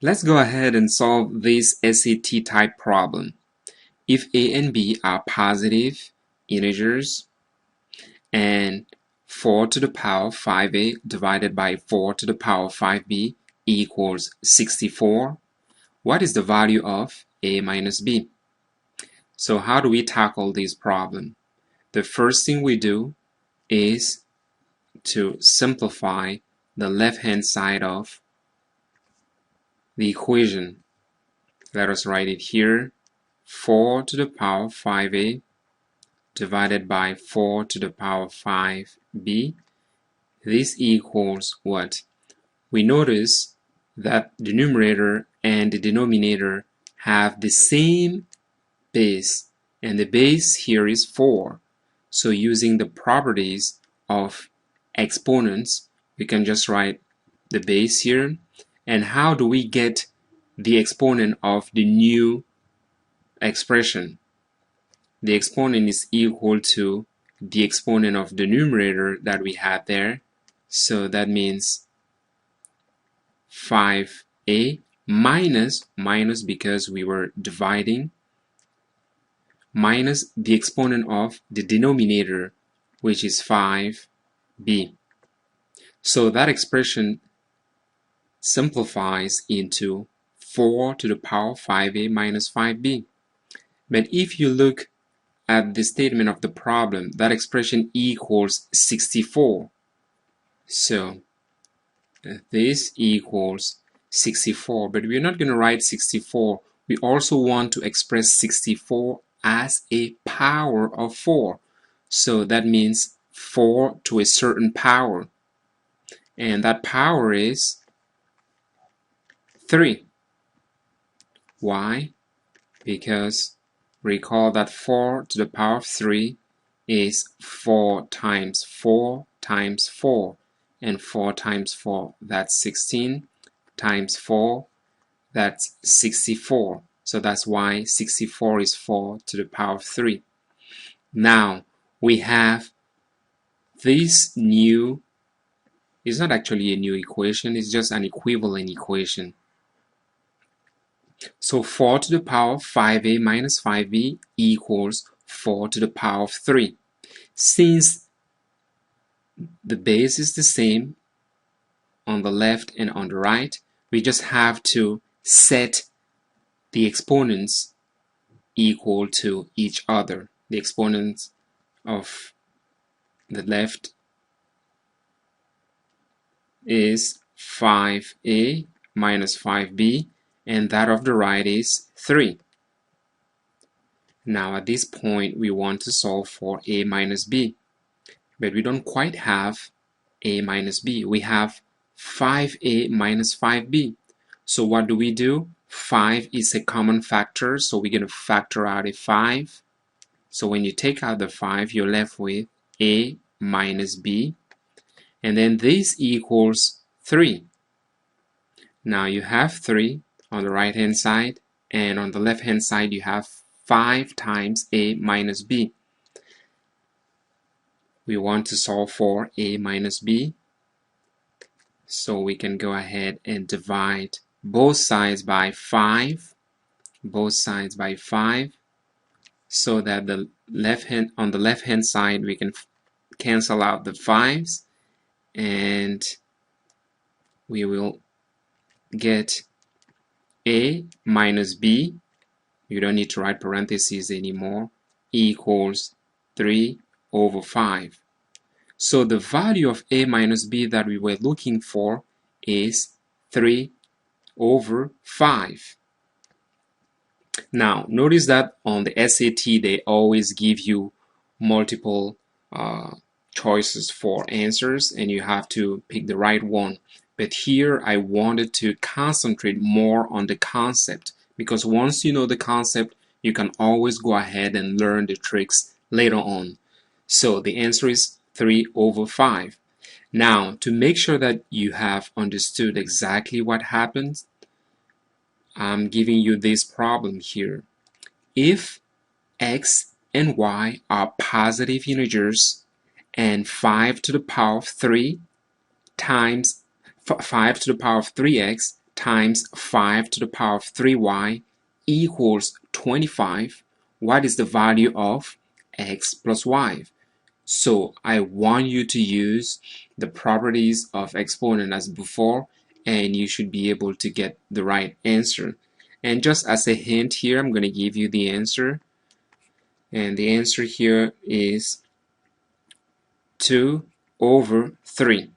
Let's go ahead and solve this SAT type problem. If a and b are positive integers and 4 to the power 5a divided by 4 to the power 5b equals 64, what is the value of a minus b? So how do we tackle this problem? The first thing we do is to simplify the left-hand side of the equation. Let us write it here. 4 to the power 5a divided by 4 to the power 5b. This equals what? We notice that the numerator and the denominator have the same base, and the base here is 4. So using the properties of exponents, we can just write the base here. And how do we get the exponent of the new expression? The exponent is equal to the exponent of the numerator that we had there. So that means 5a minus because we were dividing, minus the exponent of the denominator, which is 5b. So that expression simplifies into 4 to the power 5a minus 5b. But if you look at the statement of the problem, that expression equals 64. So this equals 64, but we're not going to write 64. We also want to express 64 as a power of 4. So that means 4 to a certain power. And that power is 3. Why? Because recall that 4 to the power of 3 is 4 times 4 times 4. And 4 times 4, that's 16, times 4, that's 64. So that's why 64 is 4 to the power of 3. Now, we have this new, it's not actually a new equation, it's just an equivalent equation. So 4 to the power of 5a minus 5b equals 4 to the power of 3. Since the base is the same on the left and on the right, we just have to set the exponents equal to each other. The exponents of the left is 5a minus 5b, and that of the right is 3. Now at this point we want to solve for a minus b, but we don't quite have a minus b. We have 5a minus 5b. So what do? 5 is a common factor, so we're going to factor out a 5. So when you take out the 5, you're left with a minus b. And then this equals 3. Now you have 3 on the right hand side, and on the left hand side you have 5 times a minus b. We want to solve for a minus b, so we can go ahead and divide both sides by 5, so that on the left hand side we can cancel out the 5's, and we will get a minus b, you don't need to write parentheses anymore, equals 3 over 5. So the value of a minus b that we were looking for is 3 over 5. Now notice that on the SAT they always give you multiple choices for answers and you have to pick the right one. But here I wanted to concentrate more on the concept, because once you know the concept, you can always go ahead and learn the tricks later on. So the answer is 3 over 5. Now, to make sure that you have understood exactly what happens, I'm giving you this problem here. If x and y are positive integers and 5 to the power of 3 times 5 to the power of 3x times 5 to the power of 3y equals 25, what is the value of x plus y? So I want you to use the properties of exponent as before, and you should be able to get the right answer. And just as a hint here, I'm going to give you the answer. And the answer here is 2 over 3.